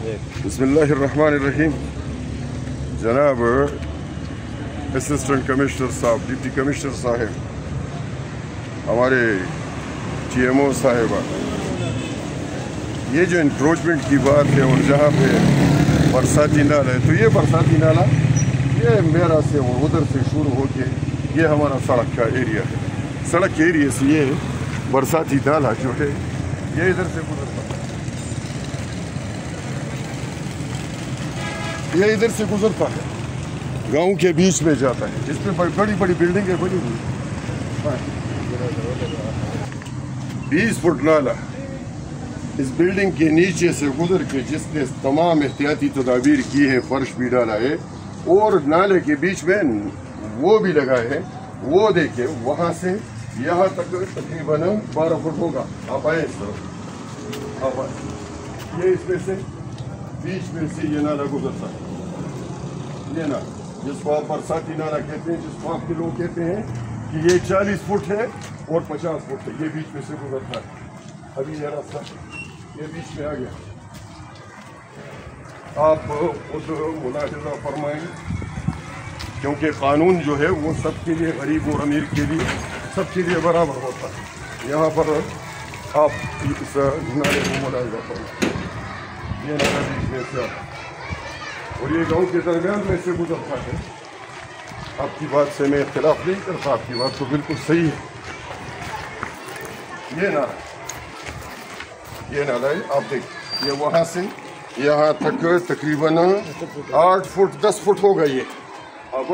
बिस्मिल्लाहिर्रहमानिर्रहीम। जनाब assistant commissioner साहब, डिप्टी कमिश्नर साहब, हमारे TMO साहिबा, ये जो इंक्रोचमेंट की बात है और जहाँ पे बरसाती नाला है, तो ये बरसाती नाला ये मेरा से और उधर से शुरू होके ये हमारा सड़क का एरिया है। सड़क के एरिया से ये बरसाती नाला जो है ये इधर से गुजरता है, ये इधर से गुजरता है, गांव के बीच में जाता है, जिसमें बड़ी बड़ी बिल्डिंगें बनी हुई। 20 फुट नाला इस बिल्डिंग के नीचे से गुजर के, जिसने तमाम एहतियाती तदाबीर की है, फर्श भी डाला है और नाले के बीच में वो भी लगा है। वो देखे वहाँ से यहाँ तक तकरीबन 12 फुट होगा। आप आए इस तरफ, आप आए, ये इसमें से बीच में से ये नाला गुजरता है। ये नाला जिसको आप बरसाती नाला कहते हैं, जिसको आपके लोग कहते हैं कि ये 40 फुट है और 50 फुट है, ये बीच में से गुजरता है। अभी ये रास्ता ये बीच में आ गया। आप उस मुलाहिजा फरमाएं, क्योंकि कानून जो है वो सबके लिए, गरीब और अमीर के लिए, सबके लिए बराबर होता है। यहाँ पर आप इस नाले को मुलाहिजा फरमाएं, ये नाला बीच में से और ये गांव के दरमियान में से गुजरता है। आपकी बात से मैं इख्तिलाफ नहीं करता, आपकी बात तो बिल्कुल सही है। ये नाला है, आप देखिए, ये वहाँ से यहाँ तक तकरीबन 8 फुट 10 फुट होगा। ये आप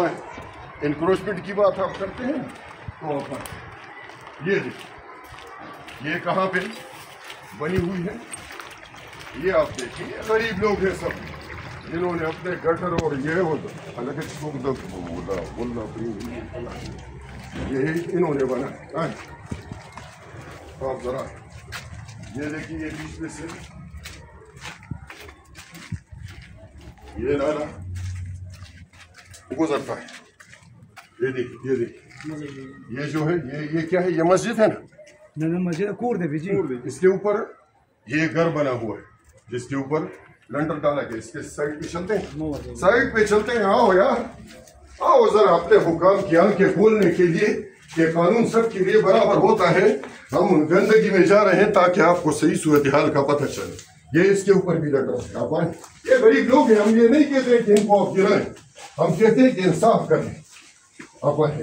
इंक्रोचमेंट की बात आप करते हैं तो आप ये देखिए, ये कहाँ पे बनी हुई है, ये आप देखिए। गरीब लोग हैं सब, जिन्होंने अपने गटर और ये इन्होंने बना। आप जरा ये देखिए, ये बीच में से ये नाला गुजरता है। ये देखिए, ये देखिए, ये जो है ये क्या है, ये मस्जिद है ना, मस्जिद कूड़ दे जी। इसके ऊपर ये घर बना हुआ है, जिसके ऊपर लंडर डाला गया। इसके साइड पे चलते हैं, साइड पे चलते हैं। आओ यार, आओ जरा अपने हुकाम की आंखें खोलने के लिए कि कानून सबके लिए बराबर होता है। हम गंदगी में जा रहे हैं ताकि आपको सही सूरत हाल का पता चले। ये इसके ऊपर भी लग रहा है। आप आए, ये गरीब लोग हैं, हम ये नहीं कहते कि इनको आप गिराएं, हम कहते हैं कि इंसाफ करें। आप आए,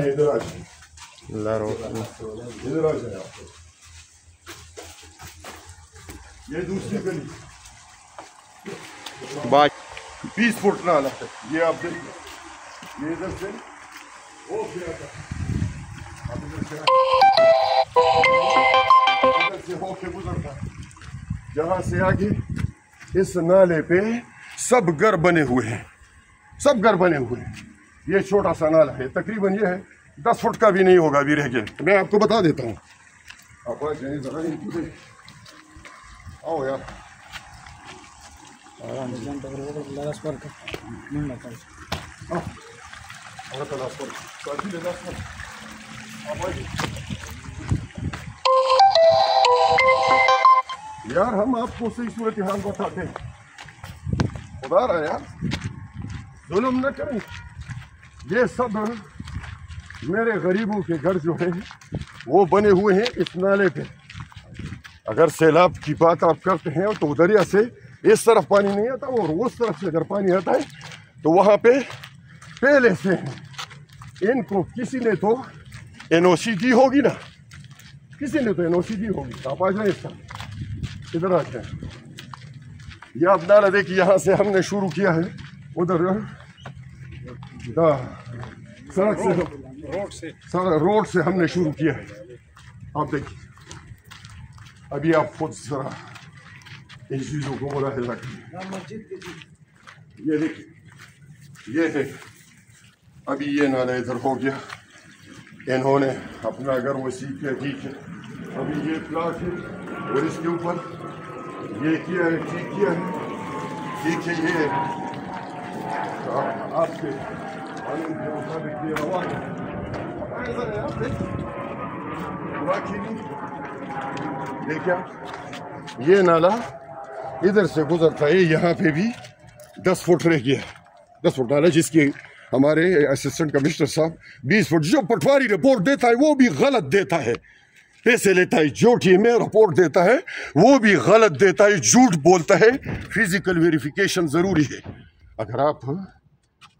इधर आ जाए, इधर आ जाए आप। ये दूसरी गली 20 फुट नाला है, ये आप देखिए। ये इधर से वो इधर से होके गुजरता है। जहाँ से आगे इस नाले पे सब घर बने हुए हैं, सब घर बने हुए हैं। ये छोटा सा नाला है, तकरीबन ये है 10 फुट का भी नहीं होगा, अभी रह गया। मैं आपको बता देता हूँ, आप आ जाइए जरा, आओ यार। यार हम आपको सही सूरत हाल बताते हैं, खुदा रहा यार, जुल्म न करें। ये सब मेरे गरीबों के घर जो है वो बने हुए हैं इस नाले पे। अगर सैलाब की बात आप करते हैं तो दरिया से इस तरफ पानी नहीं आता और उस तरफ से अगर पानी आता है तो वहाँ पे पहले से इनको किसी ने तो NOC दी होगी ना, किसी ने तो NOC दी होगी। आप आ जाए, इसका इधर आ जाए। ये आप नाला देखिए, यहाँ से हमने शुरू किया है, उधर रोड से हमने शुरू किया है। आप देखिए, अभी आप खुद जरा इन चीज़ों को मुलाहिजा करें। ये देखिए, ये है, अभी ये नाला इधर हो गया, इन्होंने अपना घर वसी किया, ठीक है। अभी ये प्लाट है और इसके ऊपर ये किया है, ठीक किया है, ठीक है। ये आपके कानून के मुताबिक ये रवा है। ये क्या یہ نالا ادھر سے گزرتا ہے، یہاں پہ بھی 10 فٹ رہ گیا، 10 فٹ نالا جس کی ہمارے اسسٹنٹ کمشنر صاحب 20 فٹ، جو پٹواری رپورٹ دیتا ہے وہ بھی غلط دیتا ہے، پیسے لیتا ہے، جو ٹیم میں رپورٹ دیتا ہے وہ بھی غلط دیتا ہے، جھوٹ بولتا ہے، فزیکل ویریفیکیشن ضروری ہے۔ اگر آپ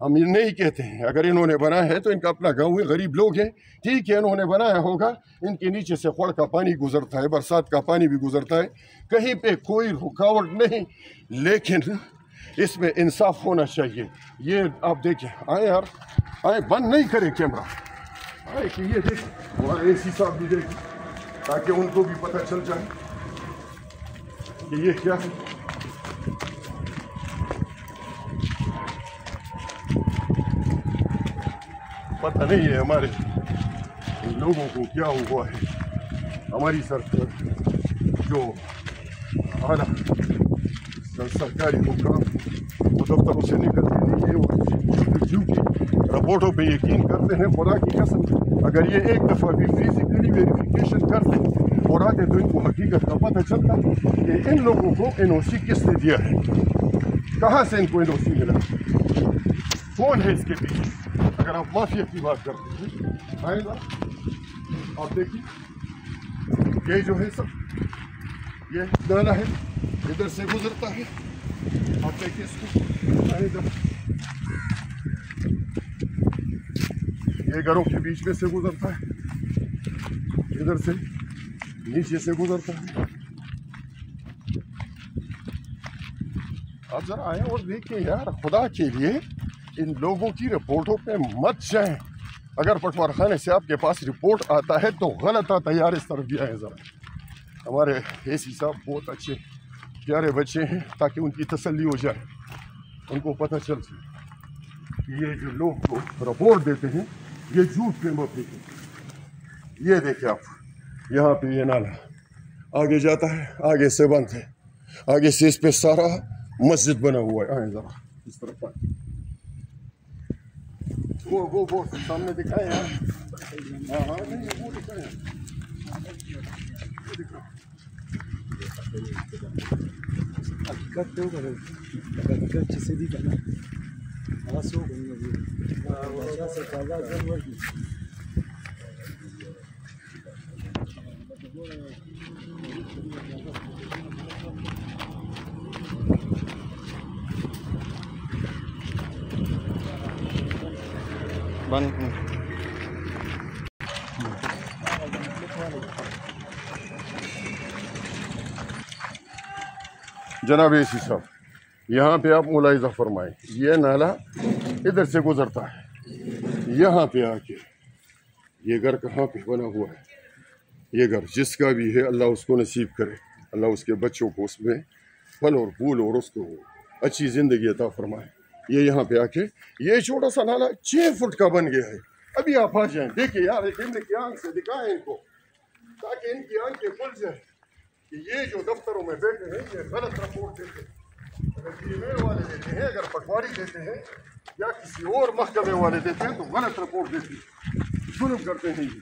ہم یہ نہیں کہتے ہیں، اگر انہوں نے بنایا ہے تو ان کا اپنا گاؤں ہے، غریب لوگ ہیں، ٹھیک ہے انہوں نے بنایا ہوگا، ان کے نیچے سے خڑ کا پانی گزرتا ہے، برسات کا پانی بھی گزرتا ہے، کہیں پہ کوئی رکاوٹ نہیں، لیکن اس میں انصاف ہونا چاہیے۔ یہ آپ دیکھیں، آئے یار، آئے، بند نہیں کرے کیمرہ، آئے کہ یہ دیکھ، ہمارے اے سی صاحب بھی دیکھیں تاکہ ان کو بھی پتہ چل جائے کہ یہ کیا ہے۔ پتہ نہیں ہے ہمارے لوگوں کو کیا ہوا ہے، ہماری سرکار جو اعلیٰ سرکاری حکام وہ دفتروں سے نکلتے نہیں ہیں، وہ جھوٹی رپورٹوں پہ یقین کرتے ہیں۔ خدا کی قسم اگر یہ ایک دفعہ بھی فزیکلی ویریفیکیشن کرتے اور آتے تو ان کو حقیقت کا پتہ چلتا کہ ان لوگوں کو این او سی کس نے دیا ہے، کہاں سے ان کو این او سی ملا، کون ہے اس کے پیچھے۔ اگر آپ مافیا کی بات کرتے ہیں، آئے گا آپ دیکھیے، یہ جو ہے سب یہ نالا ہے، ادھر سے گزرتا ہے، آپ دیکھیے اس کو، آئے گا یہ گھروں کے بیچ میں سے گزرتا ہے، ادھر سے نیچے سے گزرتا ہے۔ آپ ذرا آئیں اور دیکھیں یار، خدا کے لیے ان لوگوں کی رپورٹوں پہ مت جائیں۔ اگر پٹوار خانے سے آپ کے پاس رپورٹ آتا ہے تو غلط آتا ہے یار، اس طرف بھی آئیں ذرا۔ ہمارے اے سی صاحب بہت اچھے پیارے بچے ہیں، تاکہ ان کی تسلی ہو جائے، ان کو پتہ چل جائے کہ یہ جو لوگ کو رپورٹ دیتے ہیں یہ جھوٹ پہ مبنی ہے۔ یہ دیکھیں آپ، یہاں پہ یہ نالا آگے جاتا ہے، آگے سے بند ہے، آگے سے اس پہ سارا مسجد بنا ہوا ہے۔ آئیں ذرا اس طرف آئیں، وہ سامنے دکھائیں یار، ہاں نہیں وہ دکھائیں، جناب اے سی صاحب یہاں پہ آپ ملاحظہ فرمائیں، یہ نالا ادھر سے گزرتا ہے، یہاں پہ آ کے یہ گھر کہاں پہ بنا ہوا ہے، یہ گھر جس کا بھی ہے اللہ اس کو نصیب کرے، اللہ اس کے بچوں کو اس میں پھل اور پھول اور اس کو اچھی زندگی عطا فرمائے۔ یہ یہاں پہ آ کے یہ چھوٹا سا نالا 6 فٹ کا بن گیا ہے۔ ابھی آپ آ جائیں، دیکھیں یار، ایک ان کی آنکھ سے دکھائیں ان کو تاکہ ان کی آنکھیں کھل جائیں کہ یہ جو دفتروں میں بیٹھے ہیں یہ غلط رپورٹ دیتے ہیں۔ اگر پی ایم اے والے دیتے ہیں، اگر پٹواری دیتے ہیں یا کسی اور محکمے والے دیتے ہیں تو غلط رپورٹ دیتے ہیں، ظلم کرتے ہیں یہ۔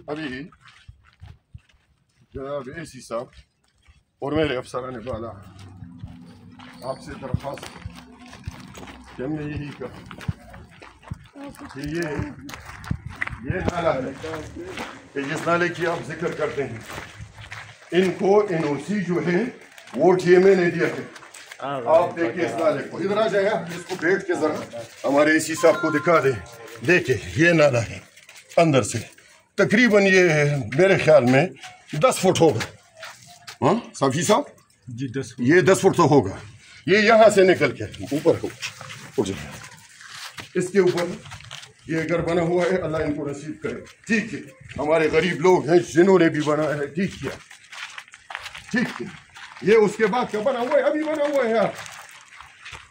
ابھی جناب اے سی صاحب اور میرے افسران بالا آپ سے درخواست کہ ہم نے یہی کہا کہ یہ نالا ہے کہ جس نالے کی آپ ذکر کرتے ہیں، ان کو این او سی جو ہے وہ ٹی ایم اے نے دیا ہے۔ آپ دیکھیں اس نالے کو، ادھر آ جائیں آپ، اس کو بیٹھ کے ذرا ہمارے اے سی صاحب کو دکھا دیں۔ دیکھیں یہ نالا ہے اندر سے، تقریباً یہ میرے خیال میں 10 فٹ ہوگا، ہاں صافی صاحب جی، 10 فٹ، یہ 10 فٹ تو ہوگا۔ یہ یہاں سے نکل کے اوپر ہو، اس کے اوپر یہ گھر بنا ہوا ہے، اللہ ان کو نصیب کرے۔ ٹھیک ہے، ہمارے غریب لوگ ہیں جنہوں نے بھی بنایا ہے، ٹھیک کیا، ٹھیک ہے۔ یہ اس کے بعد کا بنا ہوا ہے، ابھی بنا ہوا ہے یار،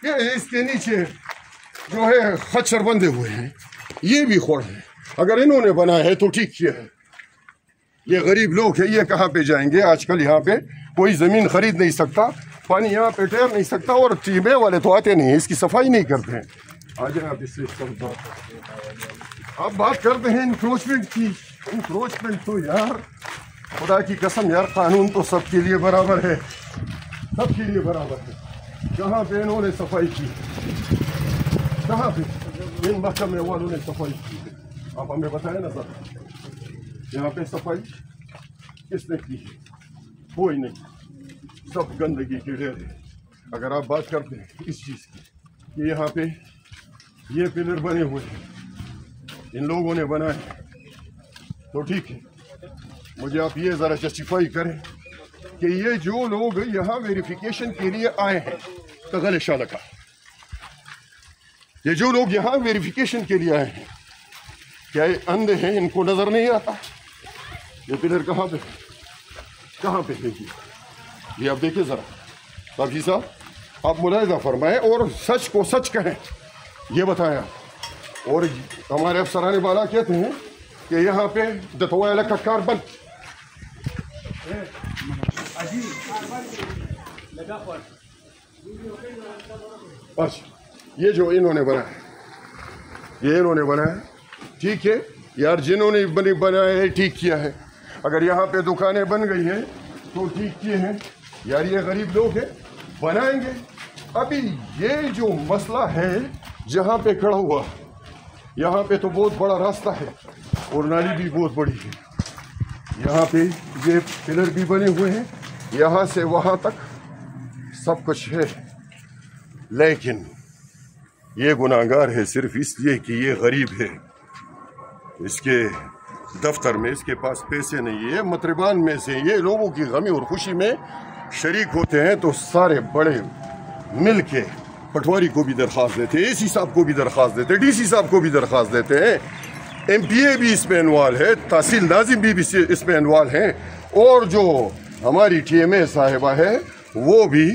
یہ اس کے نیچے جو ہے خچر بندے ہوئے ہیں، یہ بھی خوڑ ہے۔ اگر انہوں نے بنایا ہے تو ٹھیک کیا ہے۔ یہ غریب لوگ ہیں، یہ کہاں پہ جائیں گے؟ آج کل یہاں پہ کوئی زمین خرید نہیں سکتا، पानी यहाँ पे ठहर नहीं सकता और टीमे वाले तो आते नहीं हैं, इसकी सफाई नहीं करते हैं। आ जाए आप इससे आप बात करते हैं इंक्रोचमेंट की। इंक्रोचमेंट तो यार खुदा की कसम यार, कानून तो सबके लिए बराबर है, सबके लिए बराबर है। कहाँ पे इन्होंने सफाई की, कहाँ पे इन महकमे वालों ने सफाई की? आप हमें बताएं ना सर, यहाँ पे सफाई किसने की है? कोई नहीं, सब गंदगी के ढेर है। अगर आप बात करते हैं इस चीज़ की कि यहाँ पे ये पिलर बने हुए हैं, इन लोगों ने बनाए, तो ठीक है, मुझे आप ये ज़रा जस्टिफाई करें कि ये जो लोग यहाँ वेरिफिकेशन के लिए आए हैं, कगल शाला का, ये जो लोग यहाँ वेरिफिकेशन के लिए आए हैं, क्या ये अंधे हैं? इनको नज़र नहीं आता ये पिलर कहाँ पे है, कहाँ पे है ये आप देखिए ज़रा। काफी साहब आप मुलाहिजा फरमाएं और सच को सच कहें, ये बताएं आप। और हमारे अफसरान बाला कहते हैं कि यहाँ पे दतवाला का कार्बन अच्छा, ये जो इन्होंने बनाया, ये इन्होंने बनाया, ठीक है यार, जिन्होंने बनाया है ठीक किया है। अगर यहाँ पे दुकानें बन गई हैं तो ठीक किए हैं यार, ये गरीब लोग हैं, बनाएंगे। अभी ये जो मसला है जहाँ पे खड़ा हुआ, यहाँ पे तो बहुत बड़ा रास्ता है और नाली भी बहुत बड़ी है। यहाँ पे ये पिलर भी बने हुए हैं, यहाँ से वहाँ तक सब कुछ है, लेकिन ये गुनाहगार है सिर्फ इसलिए कि ये गरीब है, इसके दफ्तर में इसके पास पैसे नहीं है। मतरबान में से ये लोगों की गमी और खुशी में शरीक होते हैं तो सारे बड़े मिल के पटवारी को भी दरख्वास्त देते हैं, एसी साहब को भी दरख्वास्त देते हैं, डीसी साहब को भी दरख्वास्त देते हैं, एमपीए भी इसमें इन्वॉल्व है, तहसील नाजिम भी इसमें इन्वॉल्व हैं, और जो हमारी टीएमए साहिबा है वो भी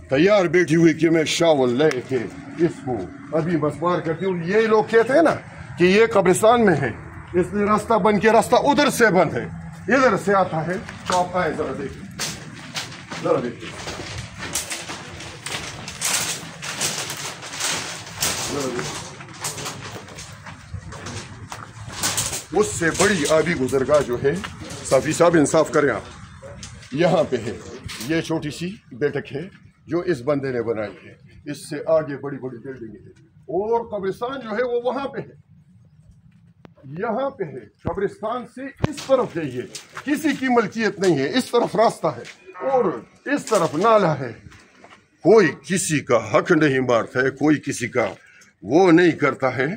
तैयार बैठी हुई कि मैं शावल लेके इसको अभी मसवार करती हूँ। ये लोग कहते हैं ना कि ये कब्रिस्तान में है, इसलिए रास्ता बन के रास्ता उधर से बंद है, इधर से आता है। तो आप आए जरा देखिए, जरा देखिए, उससे बड़ी आबी गुजरगाह जो है, साफी साहब इंसाफ करें आप, यहाँ पे है। ये छोटी सी बैठक है जो इस बंदे ने बनाई है, इससे आगे बड़ी बड़ी बिल्डिंग है और कब्रिस्तान जो है वो वहां पे है, यहाँ पे है। कब्रिस्तान से इस तरफ है, ये किसी की मलकियत नहीं है, इस तरफ रास्ता है और इस तरफ नाला है। कोई किसी का हक नहीं मारता है, कोई किसी का वो नहीं करता है।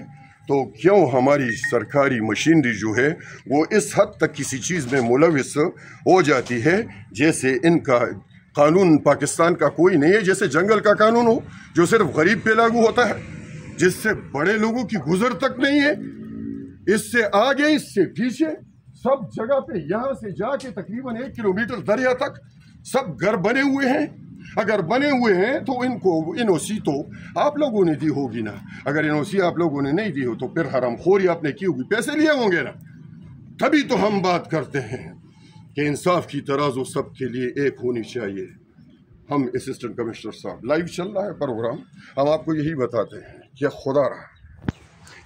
तो क्यों हमारी सरकारी मशीनरी जो है वो इस हद तक किसी चीज़ में मुलविस हो जाती है जैसे इनका कानून पाकिस्तान का कोई नहीं है, जैसे जंगल का कानून हो जो सिर्फ गरीब पे लागू होता है, जिससे बड़े लोगों की गुजर तक नहीं है। इससे आगे इससे पीछे सब जगह पे यहाँ से जाके तकरीबन 1 किलोमीटर दरिया तक सब घर बने हुए हैं। अगर बने हुए हैं तो इनको एनओसी तो आप लोगों ने दी होगी ना, अगर एनओसी आप लोगों ने नहीं दी हो तो फिर हरामखोरी आपने की होगी, पैसे लिए होंगे ना। तभी तो हम बात करते हैं कि इंसाफ की तराजू सबके लिए एक होनी चाहिए। हम असिस्टेंट कमिश्नर साहब, लाइव चल रहा है प्रोग्राम, हम आपको यही बताते हैं कि खुदा रहा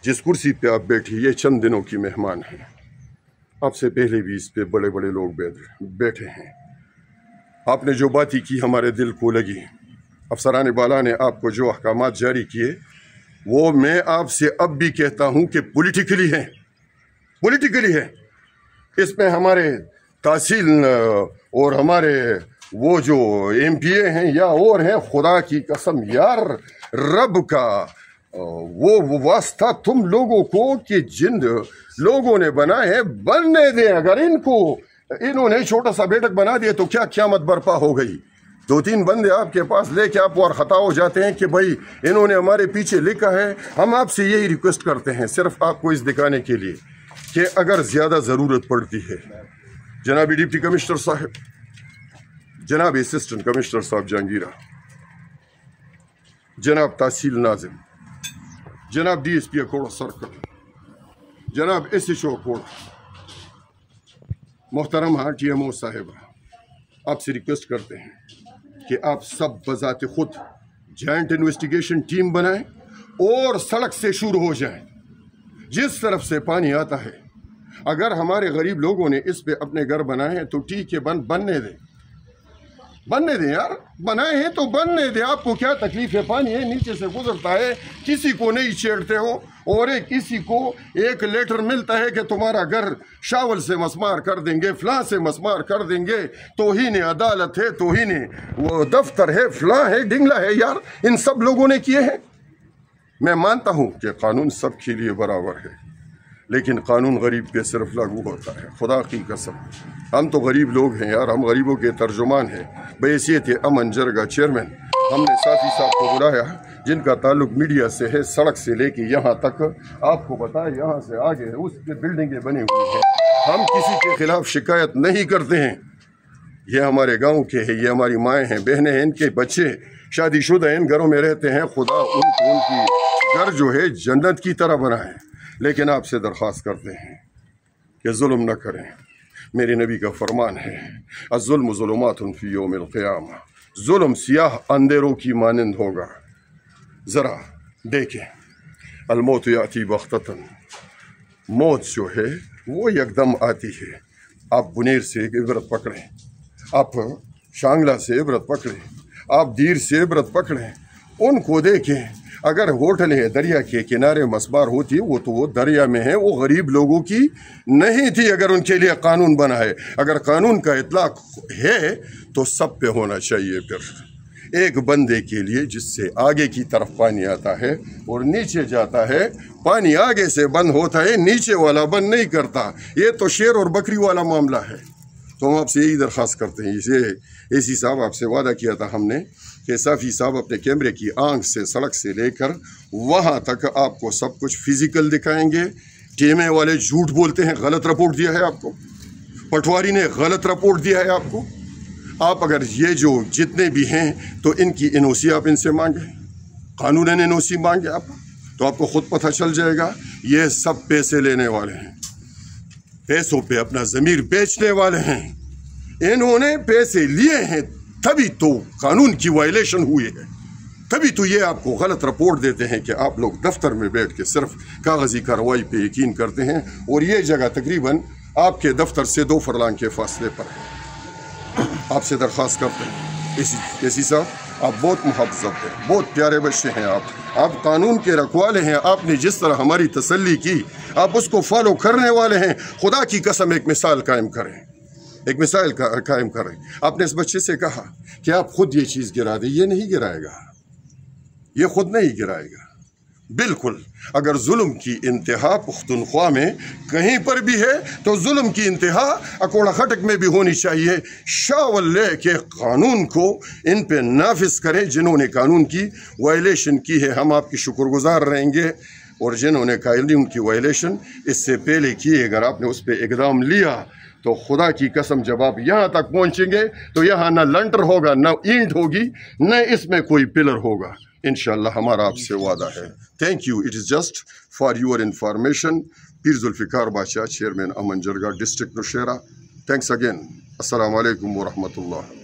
जिस कुर्सी पे आप बैठी ये चंद दिनों की मेहमान है, आपसे पहले भी इस पे बड़े बड़े लोग बैठे हैं। आपने जो बातें की हमारे दिल को लगी, अफसरान बाला ने आपको जो अहकामात जारी किए वो मैं आपसे अब भी कहता हूँ कि पॉलिटिकली है, पॉलिटिकली है। इसमें हमारे तहसील और हमारे वो जो एमपीए हैं या और हैं, खुदा की कसम यार, रब का वो वास्ता तुम लोगों को कि जिन लोगों ने बनाए हैं बनने दें। अगर इन्होंने छोटा सा बैठक बना दिया तो क्या क़यामत बर्पा हो गई। 2-3 बंदे आपके पास लेके आप और ख़ता हो जाते हैं कि भाई इन्होंने हमारे पीछे लिखा है। हम आपसे यही रिक्वेस्ट करते हैं सिर्फ आपको इस दिखाने के लिए कि अगर ज़्यादा ज़रूरत पड़ती है, जनाब डिप्टी कमिश्नर साहब, जनाब असिस्टेंट कमिश्नर साहब जहांगीरा, जनाब तहसील नाजिम, जनाब DSP अकोड़ा सर्कल, जनाब SHO अकोड़ा, मोहतरम TMO साहिबा, आपसे रिक्वेस्ट करते हैं کہ آپ سب بذات خود جوائنٹ انویسٹیگیشن ٹیم بنائیں اور سڑک سے شروع ہو جائیں. جس طرف سے پانی آتا ہے اگر ہمارے غریب لوگوں نے اس پہ اپنے گھر بنائے ہیں تو ٹھیک ہے، بننے دیں یار، بنائے ہیں تو بننے دیں. آپ کو کیا تکلیف ہے؟ پانی ہے نیچے سے گزرتا ہے، کسی کو نہیں چھیڑتے ہو، اور کسی کو ایک لیٹر ملتا ہے کہ تمہارا گھر شاول سے مسمار کر دیں گے، فلاں سے مسمار کر دیں گے. توہین عدالت ہے، توہین وہ دفتر ہے، فلاں ہے، ڈنگلا ہے. یار ان سب لوگوں نے کیے ہیں. میں مانتا ہوں کہ قانون سب کے لیے برابر ہے، لیکن قانون غریب پہ صرف لاگو ہوتا ہے. خدا کی قسم ہم تو غریب لوگ ہیں یار، ہم غریبوں کے ترجمان ہیں. بحیثیت امن جرگہ چیئرمین ہم نے صافی صاحب کو بلایا جن کا تعلق میڈیا سے ہے، سڑک سے لے کے یہاں تک آپ کو بتائے، یہاں سے آگے اس پہ بلڈنگیں بنی ہوئی ہیں. ہم کسی کے خلاف شکایت نہیں کرتے ہیں. یہ ہمارے گاؤں کے ہیں، یہ ہماری مائیں ہیں، بہنیں ہیں، ان کے بچے شادی شدہ ان گھروں میں رہتے ہیں. خدا ان کو ان کی گھر جو ہے جنت کی طرح بنائے. لیکن آپ سے درخواست کرتے ہیں کہ ظلم نہ کریں. میرے نبی کا فرمان ہے، الظلم ظلمات فی یوم القیامہ، ظلم سیاہ اندھیروں کی مانند ہوگا. ذرا دیکھیں، الموت یاتی بغتۃ، موت جو ہے وہ یکدم آتی ہے. آپ بنیر سے عبرت پکڑیں، آپ شانگلہ سے عبرت پکڑیں، آپ دیر سے عبرت پکڑیں. ان کو دیکھیں، اگر ہوٹل ہے دریا کے کنارے مسمار ہوتی وہ تو وہ دریا میں ہے، وہ غریب لوگوں کی نہیں تھی. اگر ان کے لیے قانون بنا ہے، اگر قانون کا اطلاق ہے تو سب پہ ہونا چاہیے. پھر ایک بندے کے لیے جس سے آگے کی طرف پانی آتا ہے اور نیچے جاتا ہے، پانی آگے سے بند ہوتا ہے، نیچے والا بند نہیں کرتا. یہ تو شیر اور بکری والا معاملہ ہے. تو ہم آپ سے یہی درخواست کرتے ہیں. اے سی صاحب آپ سے وعدہ کیا تھا ہم نے کہ صافی صاحب اپنے کیمرے کی آنکھ سے سڑک سے لے کر وہاں تک آپ کو سب کچھ فزیکل دکھائیں گے. ٹیمے والے جھوٹ بولتے ہیں، غلط رپورٹ دیا ہے آپ کو، پٹواری نے غلط رپورٹ دیا ہے آپ کو. آپ اگر یہ جو جتنے بھی ہیں تو ان کی این او سی آپ ان سے مانگیں، قانوناً این او سی مانگے آپ، تو آپ کو خود پتہ چل جائے گا. یہ سب پیسے لینے والے ہیں، پیسوں پہ اپنا ضمیر بیچنے والے ہیں. انہوں نے پیسے لیے ہیں تبھی تو قانون کی وائلیشن ہوئی ہے. تبھی تو یہ آپ کو غلط رپورٹ دیتے ہیں کہ آپ لوگ دفتر میں بیٹھ کے صرف کاغذی کارروائی پہ یقین کرتے ہیں، اور یہ جگہ تقریباً آپ کے دفتر سے 2 فرلانگ کے فاصلے پر ہے. آپ سے درخواست کرتے ہیں اسی صاحب، آپ بہت مہذب ہیں، بہت پیارے بچے ہیں، آپ قانون کے رکھوالے ہیں. آپ نے جس طرح ہماری تسلی کی آپ اس کو فالو کرنے والے ہیں. خدا کی قسم ایک مثال قائم کریں، ایک مثال قائم کریں. آپ نے اس بچے سے کہا کہ آپ خود یہ چیز گرا دیں. یہ نہیں گرائے گا، یہ خود نہیں گرائے گا. بالکل اگر ظلم کی انتہا پختونخوا میں کہیں پر بھی ہے تو ظلم کی انتہا اکوڑا خٹک میں بھی ہونی چاہیے. شاول لے کے قانون کو ان پہ نافذ کریں جنہوں نے قانون کی وائلیشن کی ہے. ہم آپ کی شکر گزار رہیں گے، اور جنہوں نے قانون کی وائلیشن اس سے پہلے کی، اگر آپ نے اس پہ اقدام لیا تو خدا کی قسم جب آپ یہاں تک پہنچیں گے تو یہاں نہ لنٹر ہوگا، نہ اینٹ ہوگی، نہ اس میں کوئی پلر ہوگا. انشاءاللہ ہمارا آپ سے وعدہ ہے. Thank you. It is just for your information. پیر ذوالفقار بادشاہ، چیئرمین امن جرگہ ڈسٹرکٹ نوشیرہ. Thanks again. السلام علیکم ورحمۃ اللہ.